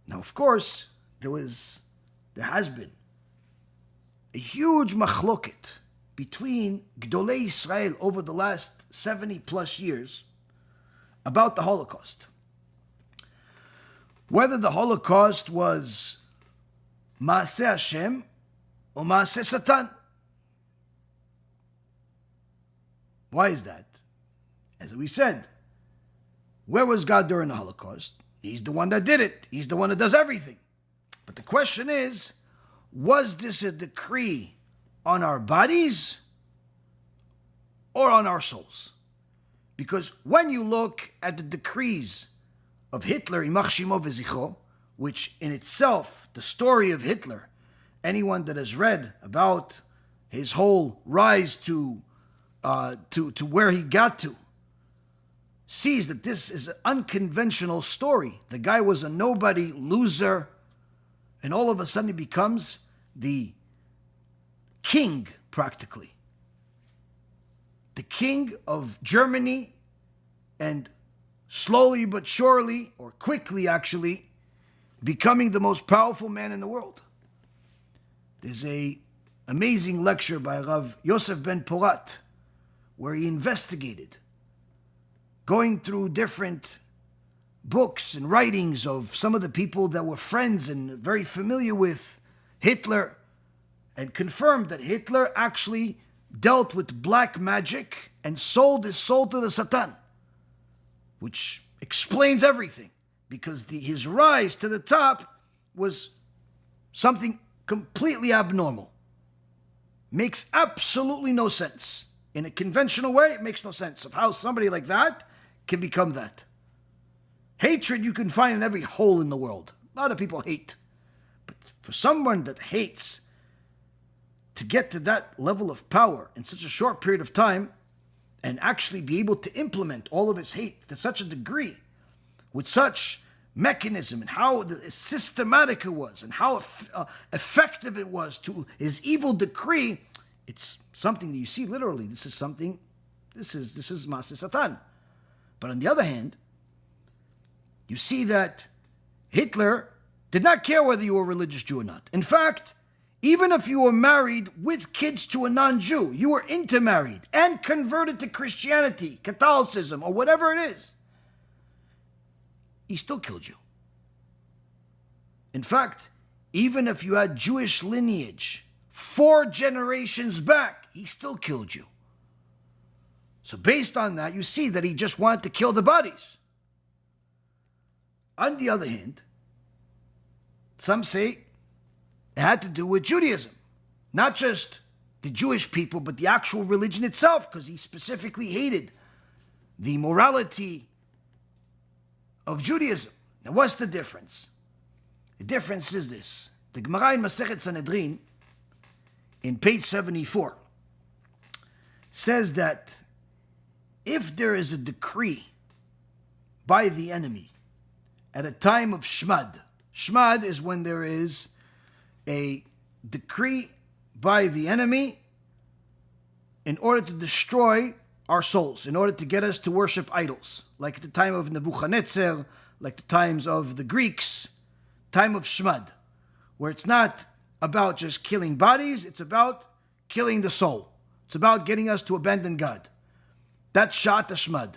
Now, of course, there has been a huge machloket between Gdolei Israel over the last 70 plus years about the Holocaust. Whether the Holocaust was Maasei Hashem or Maasei Satan. Why is that? As we said, where was God during the Holocaust? He's the one that did it. He's the one that does everything. But the question is, was this a decree on our bodies or on our souls? Because when you look at the decrees of Hitler, Imach Shimo V'Zichro, which in itself, the story of Hitler, anyone that has read about his whole rise to where he got to, sees that this is an unconventional story. The guy was a nobody, loser, and all of a sudden he becomes the king, practically. The king of Germany, and slowly but surely, or quickly actually, becoming the most powerful man in the world. There's an amazing lecture by Rav Yosef Ben Porat, where he investigated, going through different books and writings of some of the people that were friends and very familiar with Hitler, and confirmed that Hitler actually dealt with black magic and sold his soul to the Satan, which explains everything, because his rise to the top was something completely abnormal. Makes absolutely no sense. In a conventional way, it makes no sense of how somebody like that can become that. Hatred you can find in every hole in the world. A lot of people hate. But for someone that hates, to get to that level of power in such a short period of time, and actually be able to implement all of his hate to such a degree, with such mechanism, and how systematic it was, and how effective it was to his evil decree, it's something that you see literally. This is Maasei Satan. But on the other hand, you see that Hitler did not care whether you were a religious Jew or not. In fact, even if you were married with kids to a non-Jew, you were intermarried and converted to Christianity, Catholicism, or whatever it is, he still killed you. In fact, even if you had Jewish lineage 4 generations back, he still killed you. So based on that, you see that he just wanted to kill the bodies. On the other hand, some say it had to do with Judaism. Not just the Jewish people, but the actual religion itself, because he specifically hated the morality of Judaism. Now, what's the difference? The difference is this. The Gemara in Masechet Sanhedrin, in page 74, says that if there is a decree by the enemy at a time of Shmad, Shmad is when there is a decree by the enemy in order to destroy our souls, in order to get us to worship idols, like at the time of Nebuchadnezzar, like the times of the Greeks, time of Shmad, where it's not about just killing bodies, it's about killing the soul. It's about getting us to abandon God. That's Shat Shmad.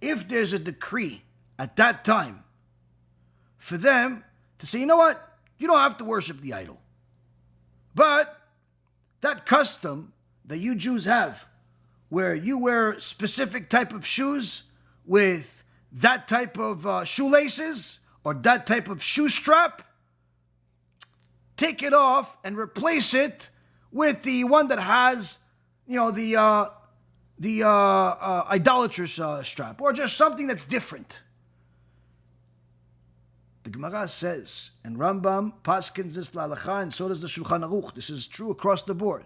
If there's a decree at that time for them to say, you know what, you don't have to worship the idol, but that custom that you Jews have, where you wear specific type of shoes with that type of shoelaces or that type of shoe strap, take it off and replace it with the one that has, the idolatrous strap, or just something that's different. The Gemara says, and Rambam paskins this la'alacha, and so does the Shulchan Aruch. This is true across the board.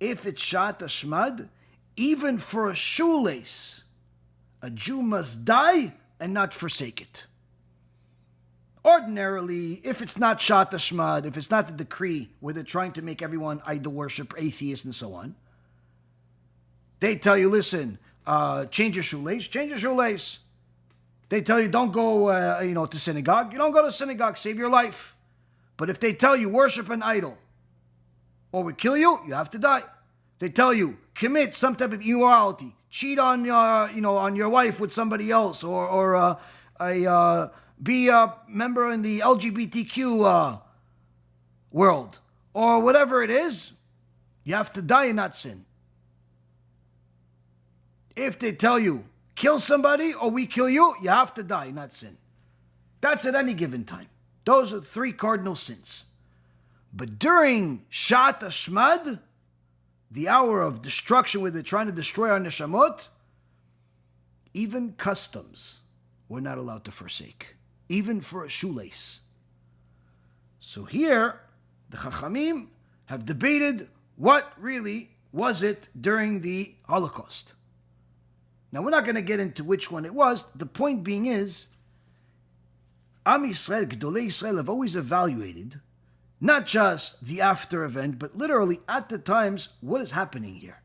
If it's Shat Shmad, even for a shoelace, a Jew must die and not forsake it. Ordinarily, if it's not Shat Shmad, if it's not the decree where they're trying to make everyone idol worship, atheists, and so on, they tell you, listen, change your shoelace. They tell you don't go, to synagogue. You don't go to synagogue, save your life. But if they tell you worship an idol, or we kill you, you have to die. They tell you commit some type of immorality, cheat on on your wife with somebody else, or be a member in the LGBTQ world, or whatever it is, you have to die and not sin. If they tell you kill somebody or we kill you, you have to die, not sin. That's at any given time. Those are the three cardinal sins. But during Shat Hashmad, the hour of destruction where they're trying to destroy our neshamot, even customs we're not allowed to forsake, even for a shoelace. So here, the Chachamim have debated what really was it during the Holocaust. Now, we're not going to get into which one it was. The point being is, Am Yisrael, Gedolei Yisrael have always evaluated not just the after event, but literally at the times, what is happening here?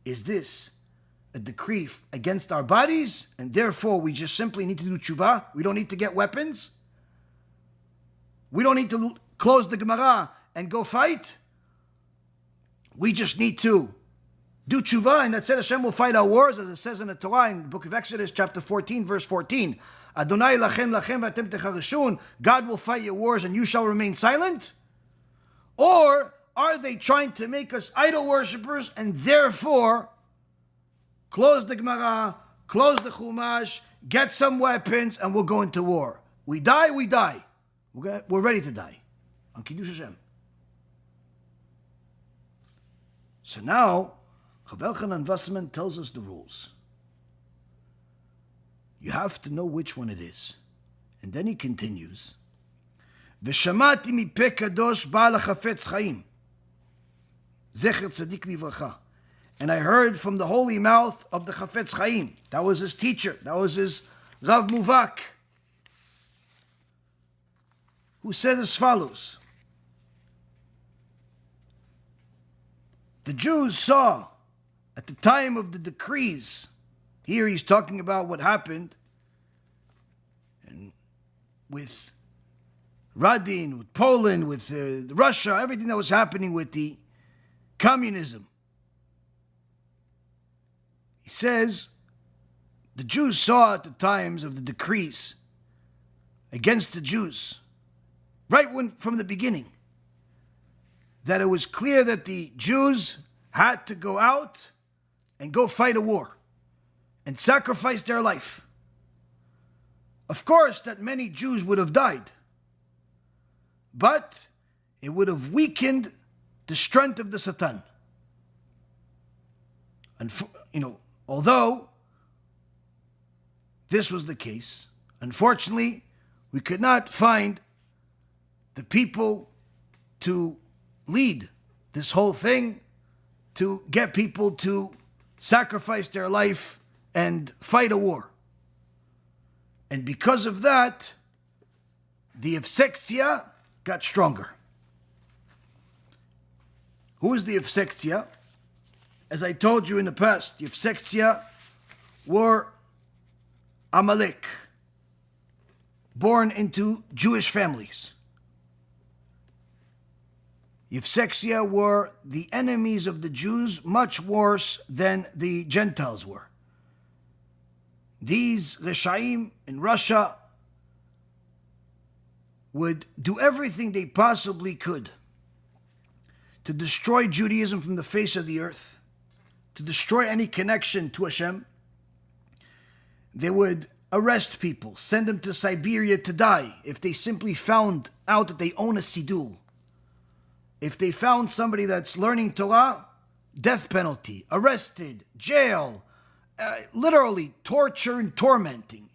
Is this a decree against our bodies, and therefore we just simply need to do tshuva? We don't need to get weapons? We don't need to close the Gemara and go fight? We just need to do tshuva, and that's it. Hashem will fight our wars, as it says in the Torah in the book of Exodus, chapter 14, verse 14. Adonai lachem lachem v'atem techarashun. God will fight your wars, and you shall remain silent? Or are they trying to make us idol worshippers, and therefore close the Gemara, close the Chumash, get some weapons, and we'll go into war? We die, we die. We're ready to die. On Kiddush Hashem. So now, Rav Elchanan Wasserman tells us the rules. You have to know which one it is. And then he continues, V'shamati mipeh kadosh ba'al hachafetz chaim, zecher tzadik livracha. And I heard from the holy mouth of the Chafetz Chaim. That was his teacher. That was his Rav Muvak, who said as follows. The Jews saw at the time of the decrees, here he's talking about what happened and with Radin, with Poland, with Russia, everything that was happening with the communism. He says, the Jews saw at the times of the decrees against the Jews, from the beginning, that it was clear that the Jews had to go out and go fight a war and sacrifice their life. Of course, that many Jews would have died, but it would have weakened the strength of the Satan. And although this was the case, unfortunately, we could not find the people to lead this whole thing, to get people to sacrifice their life and fight a war. And because of that, the Yevsektia got stronger. Who is the Yevsektia? As I told you in the past, Yevsektia were Amalek, born into Jewish families. Yevsektia were the enemies of the Jews, much worse than the Gentiles were. These Reshaim in Russia would do everything they possibly could to destroy Judaism from the face of the earth, to destroy any connection to Hashem. They would arrest people, send them to Siberia to die if they simply found out that they own a siddur. If they found somebody that's learning Torah, death penalty, arrested, jail, literally torture and tormenting,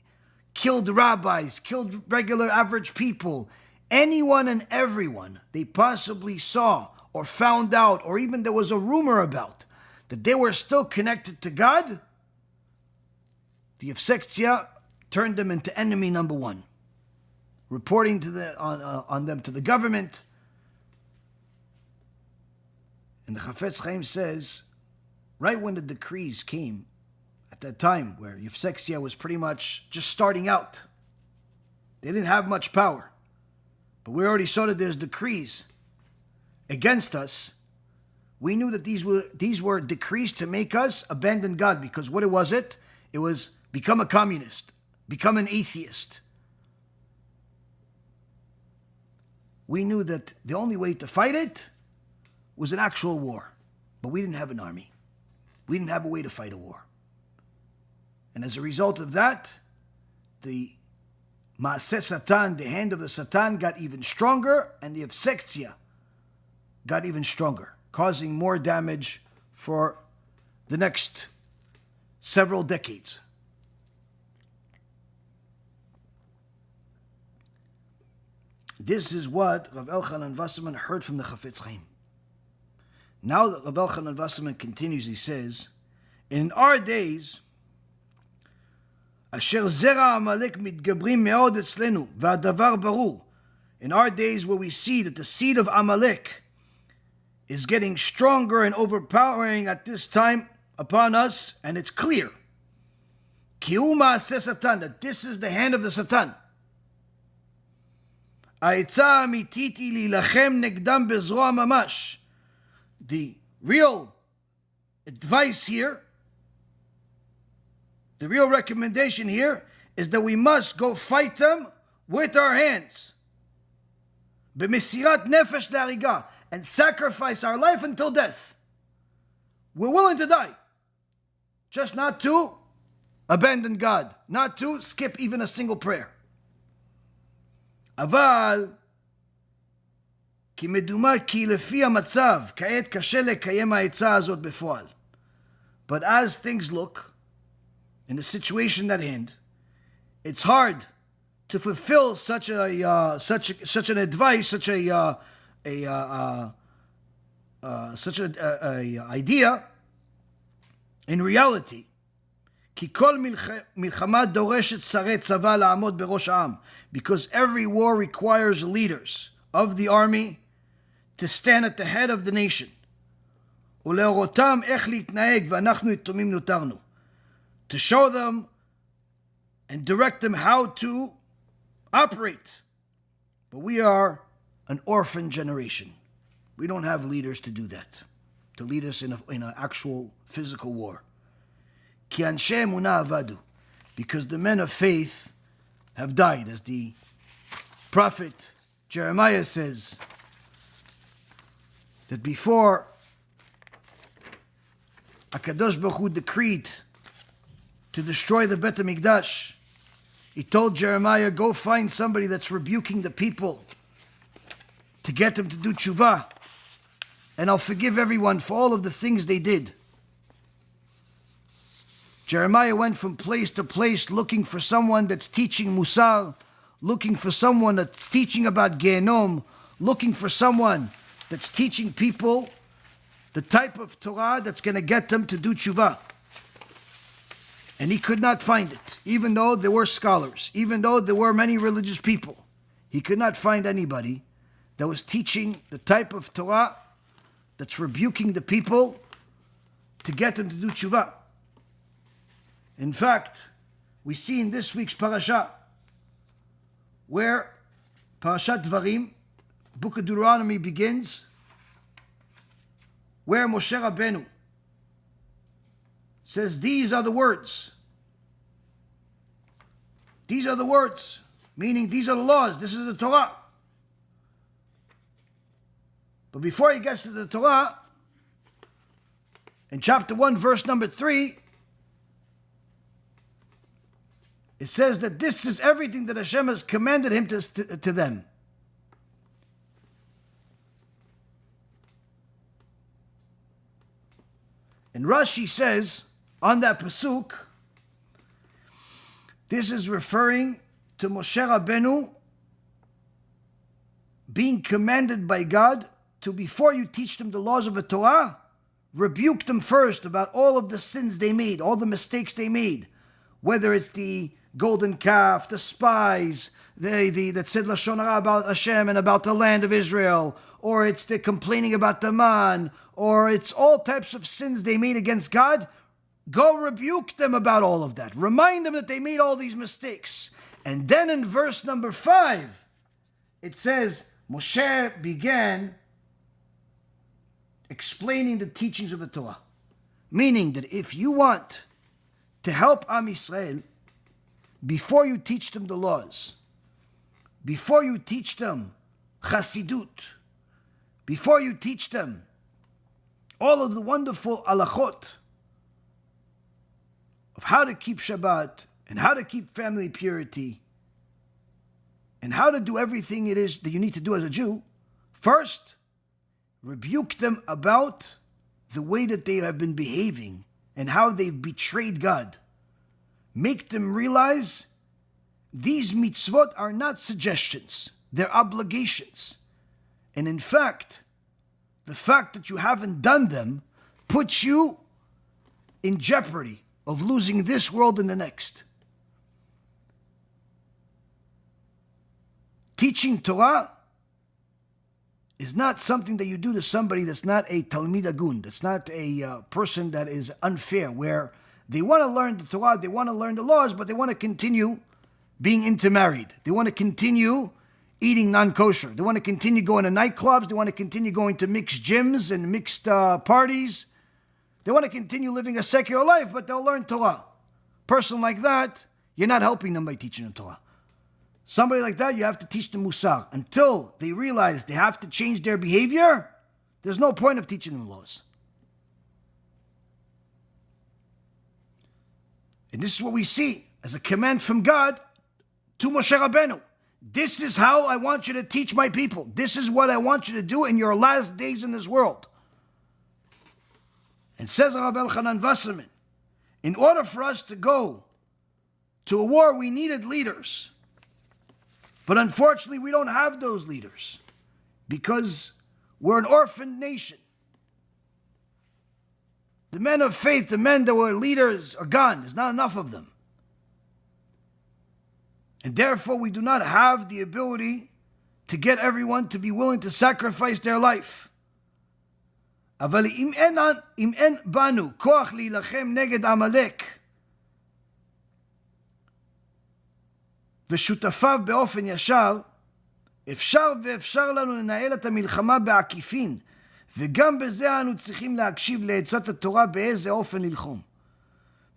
killed rabbis, killed regular average people, anyone and everyone they possibly saw or found out, or even there was a rumor about, that they were still connected to God, the Yevsektia turned them into enemy number one, reporting to on them to the government. And the Chafetz Chaim says, right when the decrees came, at that time where Yevsexia was pretty much just starting out. They didn't have much power. But we already saw that there's decrees against us. We knew that these were decrees to make us abandon God, because what was it? It was become a communist, become an atheist. We knew that the only way to fight it was an actual war. But we didn't have an army. We didn't have a way to fight a war. And as a result of that, the Maasei Satan, the hand of the Satan, got even stronger, and the Yevsexia got even stronger, causing more damage for the next several decades. This is what Rav Elchanan Wasserman heard from the Chafetz Chaim. Now that Rav Elchanan Wasserman continues, he says, in our days, Asher zera Amalek mitgabrim meod etzlenu, v'adavar barur. In our days where we see that the seed of Amalek is getting stronger and overpowering at this time upon us, and it's clear. Ki hu ma'aseh Satan, that this is the hand of the Satan. Ha'etzah amititi lilachem negdam bezroa mamash. The real advice here, the real recommendation here, is that we must go fight them with our hands. B'mesirat nefesh la'ariga, and sacrifice our life until death. We're willing to die, just not to abandon God, not to skip even a single prayer. Aval, כי מדומה כי לפי המצב, כעת קשה לקיים העצה הזאת בפועל. But as things look, in the situation at hand, it's hard to fulfill such an advice, such a idea in reality. כי כל מלחמה דורשת שרי צבא לעמוד בראש העם, because every war requires leaders of the army to stand at the head of the nation. ולהורותם איך להתנהג, ואנחנו יתומים נותרנו. To show them and direct them how to operate. But we are an orphan generation. We don't have leaders to do that, to lead us in an actual physical war. Ki anshe emunah avadu, because the men of faith have died, as the prophet Jeremiah says, that before HaKadosh Baruch Hu decreed to destroy the Bet HaMikdash, he told Jeremiah, go find somebody that's rebuking the people to get them to do tshuva, and I'll forgive everyone for all of the things they did. Jeremiah went from place to place looking for someone that's teaching Mussar, looking for someone that's teaching about Gehenom, looking for someone that's teaching people the type of Torah that's going to get them to do tshuva. And he could not find it, even though there were scholars, even though there were many religious people. He could not find anybody that was teaching the type of Torah that's rebuking the people to get them to do tshuva. In fact, we see in this week's parasha, where Parashat Dvarim, Book of Deuteronomy begins, where Moshe Rabbeinu says, these are the words. These are the words, meaning these are the laws, this is the Torah. But before he gets to the Torah, in chapter 1, verse number 3, it says that this is everything that Hashem has commanded him to them. And Rashi says on that pasuk, this is referring to Moshe Rabbeinu being commanded by God to, before you teach them the laws of the Torah, rebuke them first about all of the sins they made, all the mistakes they made, whether it's the golden calf, the spies, that said Lashon Hara about Hashem and about the land of Israel, or it's the complaining about the man, or it's all types of sins they made against God. Go rebuke them about all of that. Remind them that they made all these mistakes. And then in verse number 5, it says, Moshe began explaining the teachings of the Torah. Meaning that if you want to help Am Yisrael, before you teach them the laws, before you teach them Chassidut, before you teach them all of the wonderful halachot of how to keep Shabbat and how to keep family purity and how to do everything it is that you need to do as a Jew, first, rebuke them about the way that they have been behaving and how they've betrayed God. Make them realize these mitzvot are not suggestions, they're obligations. And in fact, the fact that you haven't done them puts you in jeopardy of losing this world and the next. Teaching Torah is not something that you do to somebody that's not a Talmid Agun, that's not a person that is unfair, where they want to learn the Torah, they want to learn the laws, but they want to continue being intermarried. They want to continue eating non-kosher. They want to continue going to nightclubs. They want to continue going to mixed gyms and mixed parties. They want to continue living a secular life, but they'll learn Torah. Person like that, you're not helping them by teaching them Torah. Somebody like that, you have to teach them Mussar. Until they realize they have to change their behavior, there's no point of teaching them laws. And this is what we see as a command from God to Moshe Rabbeinu. This is how I want you to teach my people. This is what I want you to do in your last days in this world. And says Rav Elchanan Wasserman, in order for us to go to a war, we needed leaders. But unfortunately, we don't have those leaders because we're an orphaned nation. The men of faith, the men that were leaders are gone. There's not enough of them. And therefore, we do not have the ability to get everyone to be willing to sacrifice their life. אבל אם אין בנו כוח להילחם נגד עמלק ושותפיו באופן ישר, אפשר לנו לנהל את המלחמה בעקיפין, וגם בזה אנו צריכים להקשיב לעצת התורה באיזה אופן ללחום.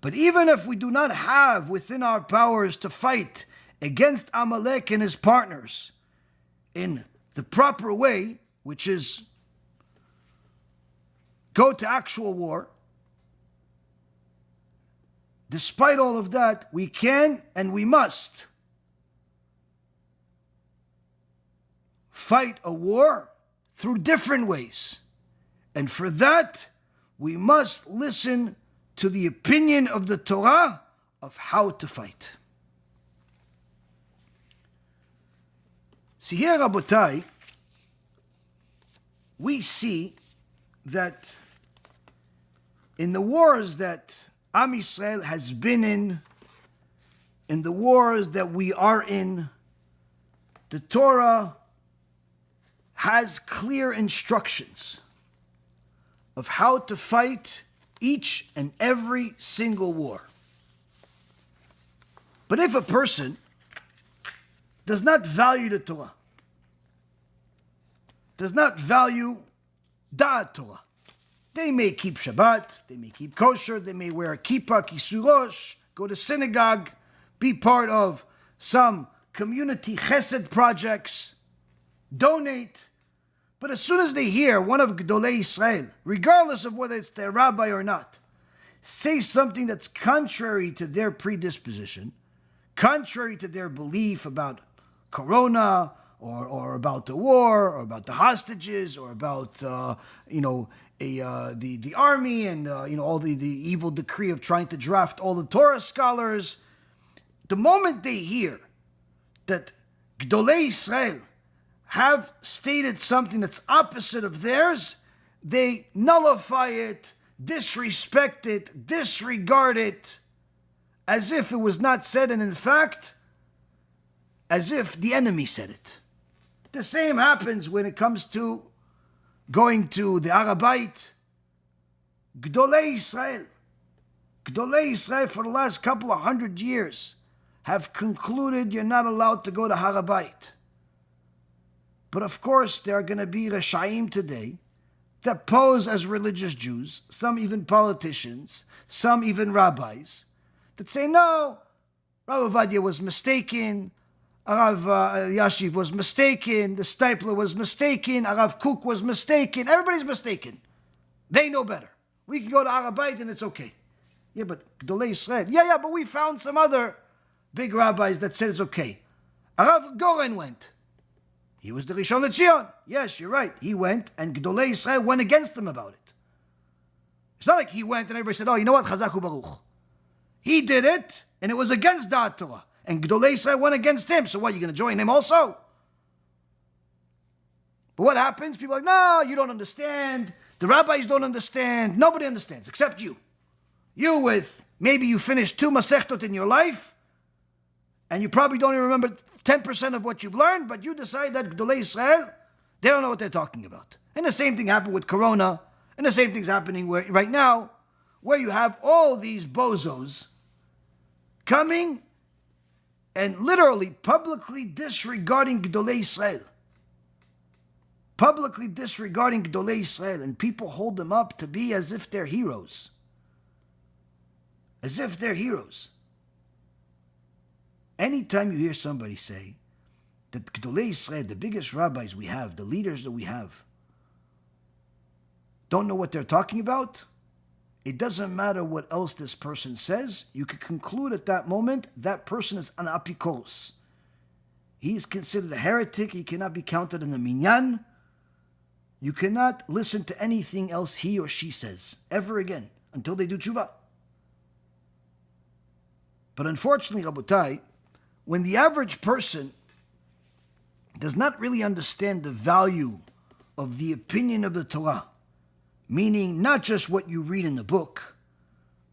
But even if we do not have within our powers to fight against Amalek and his partners in the proper way, which is go to actual war, despite all of that, we can and we must fight a war through different ways. And for that, we must listen to the opinion of the Torah of how to fight. See here, Rabotai, we see that in the wars that Am Yisrael has been in the wars that we are in, the Torah has clear instructions of how to fight each and every single war. But if a person does not value the Torah, does not value Da'at Torah, they may keep Shabbat, they may keep kosher, they may wear a kippah, kisurosh, go to synagogue, be part of some community chesed projects, donate. But as soon as they hear one of Gedolei Israel, regardless of whether it's their rabbi or not, say something that's contrary to their predisposition, contrary to their belief about Corona, or about the war, or about the hostages, or about the army and all the evil decree of trying to draft all the Torah scholars. The moment they hear that Gedolei Israel have stated something that's opposite of theirs, they nullify it, disrespect it, disregard it, as if it was not said, and in fact, as if the enemy said it. The same happens when it comes to going to the Har HaBayit. Gedolei Israel, Gdolei Yisrael for the last couple of 100 years have concluded you're not allowed to go to Har HaBayit. But of course, there are going to be Reshaim today that pose as religious Jews, some even politicians, some even rabbis, that say, no, Rav Ovadia was mistaken, Rav Yashiv was mistaken, the Stipler was mistaken, Rav Kook was mistaken, everybody's mistaken. They know better. We can go to Har HaBayit and it's okay. Yeah, but Gdolei Yisrael, yeah, but we found some other big rabbis that said it's okay. Rav Goren went. He was the Rishon LeZion. Yes, you're right. He went, and Gdolei Yisrael went against him about it. It's not like he went and everybody said, oh, you know what? Chazaku Baruch. He did it, and it was against Da'at Torah. And Gdolei Yisrael went against him. So what, you going to join him also? But what happens? People are like, no, you don't understand. The rabbis don't understand. Nobody understands except you. You maybe you finished 2 Masechtot in your life, and you probably don't even remember 10% of what you've learned, but you decide that Gdolei Yisrael, they don't know what they're talking about. And the same thing happened with Corona, and the same thing's happening right now, where you have all these bozos coming and literally publicly disregarding Gdolei Yisrael. Publicly disregarding Gdolei Yisrael, and people hold them up to be as if they're heroes. As if they're heroes. Anytime you hear somebody say that Gdolei Yisrael, the biggest rabbis we have, the leaders that we have, don't know what they're talking about, it doesn't matter what else this person says, you can conclude at that moment that person is an apikos. He is considered a heretic, he cannot be counted in the minyan. You cannot listen to anything else he or she says, ever again, until they do tshuva. But unfortunately, Rabotai, when the average person does not really understand the value of the opinion of the Torah, meaning not just what you read in the book,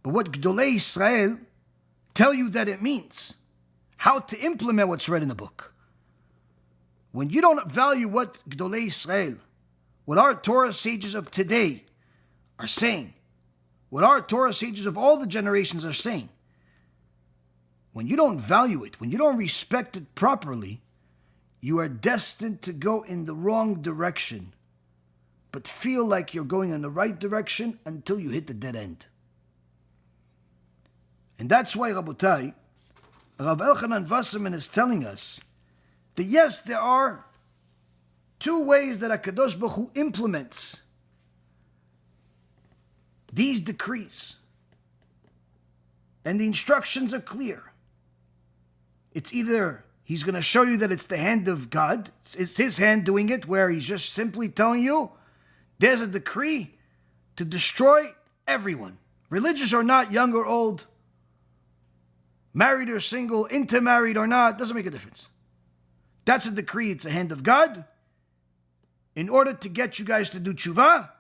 but what Gdolei Yisrael tell you that it means, how to implement what's read in the book. When you don't value what Gdolei Yisrael, what our Torah sages of today are saying, what our Torah sages of all the generations are saying, when you don't value it, when you don't respect it properly, you are destined to go in the wrong direction, but feel like you're going in the right direction until you hit the dead end. And that's why, Rabotai, Rav Elchanan Wasserman is telling us that yes, there are 2 ways that HaKadosh Baruch Hu implements these decrees. And the instructions are clear. It's either he's going to show you that it's the hand of God, it's his hand doing it, where he's just simply telling you, there's a decree to destroy everyone, religious or not, young or old, married or single, intermarried or not, doesn't make a difference. That's a decree, it's a hand of God. In order to get you guys to do tshuva,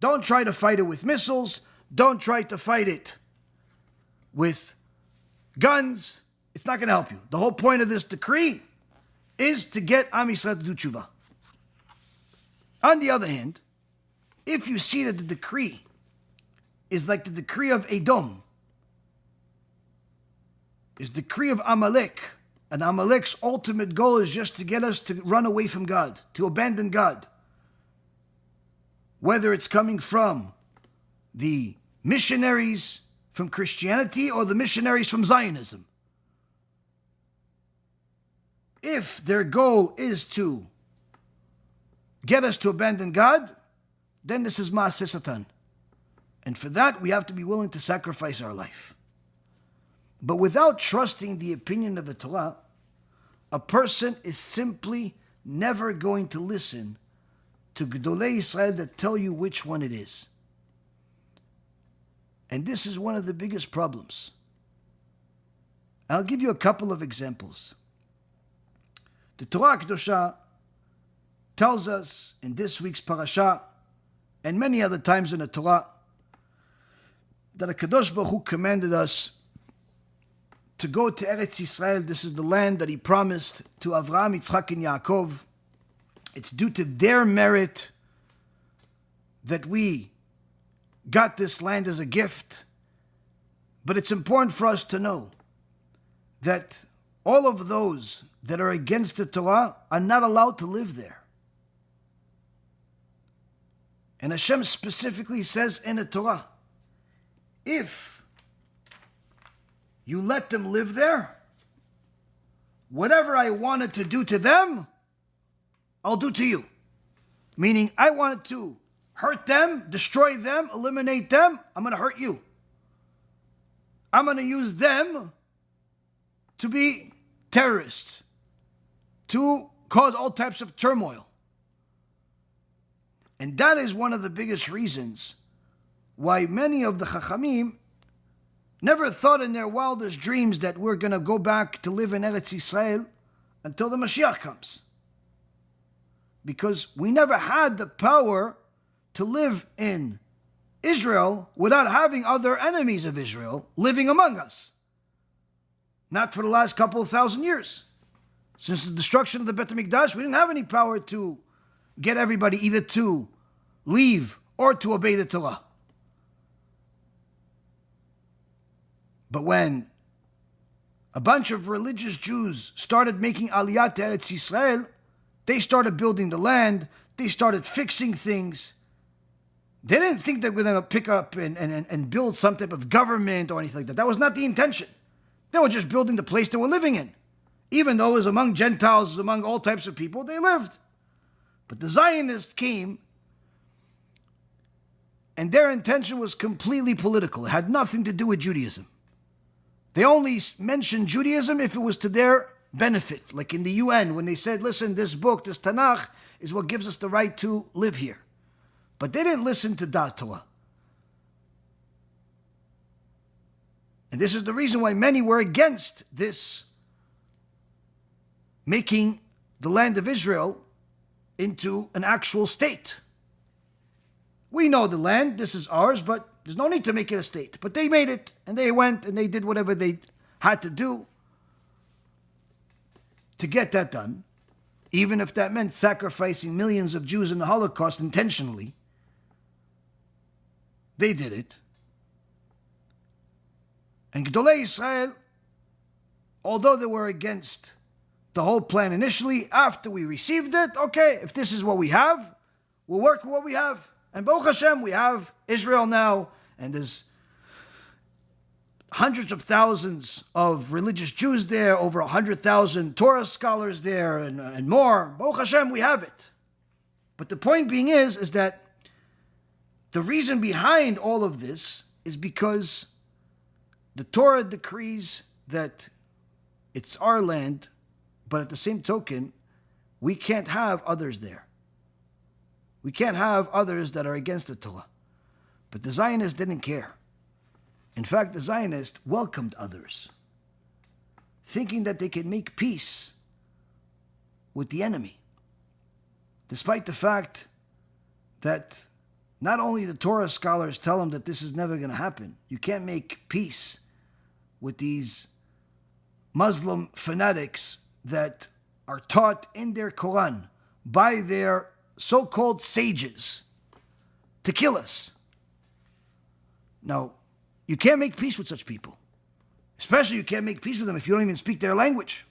don't try to fight it with missiles, don't try to fight it with guns. It's not going to help you. The whole point of this decree is to get Am Yisrael to do tshuva. On the other hand, if you see that the decree is like the decree of Edom, is the decree of Amalek, and Amalek's ultimate goal is just to get us to run away from God, to abandon God, whether it's coming from the missionaries from Christianity or the missionaries from Zionism. If their goal is to get us to abandon God, then this is Maasei Satan. And for that, we have to be willing to sacrifice our life. But without trusting the opinion of the Torah, a person is simply never going to listen to Gdolei Yisrael that tell you which one it is. And this is one of the biggest problems. I'll give you a couple of examples. The Torah Kedosha tells us in this week's parasha, and many other times in the Torah, that HaKadosh Baruch Hu commanded us to go to Eretz Yisrael. This is the land that he promised to Avraham, Yitzchak, and Yaakov. It's due to their merit that we got this land as a gift. But it's important for us to know that all of those that are against the Torah are not allowed to live there. And Hashem specifically says in the Torah, if you let them live there, whatever I wanted to do to them, I'll do to you. Meaning, I wanted to hurt them, destroy them, eliminate them, I'm going to hurt you. I'm going to use them to be terrorists, to cause all types of turmoil. And that is one of the biggest reasons why many of the Chachamim never thought in their wildest dreams that we're going to go back to live in Eretz Yisrael until the Mashiach comes. Because we never had the power to live in Israel without having other enemies of Israel living among us. Not for the last couple of thousand years. Since the destruction of the Beit HaMikdash, we didn't have any power to get everybody either to leave or to obey the Torah. But when a bunch of religious Jews started making Aliyah to Eretz Yisrael, they started building the land, they started fixing things. They didn't think they were going to pick up and build some type of government or anything like that. That was not the intention. They were just building the place they were living in. Even though it was among Gentiles, it was among all types of people, they lived. But the Zionists came, and their intention was completely political. It had nothing to do with Judaism. They only mentioned Judaism if it was to their benefit. Like in the UN, when they said, listen, this book, this Tanakh, is what gives us the right to live here. But they didn't listen to that Torah. And this is the reason why many were against this, making the land of Israel into an actual state. We know the land, this is ours, but there's no need to make it a state. But they made it, and they went, and they did whatever they had to do to get that done, even if that meant sacrificing millions of Jews in the Holocaust intentionally. They did it. And Gedolei Yisrael, although they were against the whole plan initially, after we received it, okay, if this is what we have, we'll work with what we have. And Baruch Hashem, we have Israel now, and there's hundreds of thousands of religious Jews there, over 100,000 Torah scholars there, and more. Baruch Hashem, we have it. But the point being is that the reason behind all of this is because the Torah decrees that it's our land, but at the same token, we can't have others there. We can't have others that are against the Torah. But the Zionists didn't care. In fact, the Zionists welcomed others, thinking that they could make peace with the enemy, despite the fact that not only the Torah scholars tell them that this is never going to happen. You can't make peace with these Muslim fanatics that are taught in their Quran by their so-called sages to kill us. Now, you can't make peace with such people. Especially you can't make peace with them if you don't even speak their language.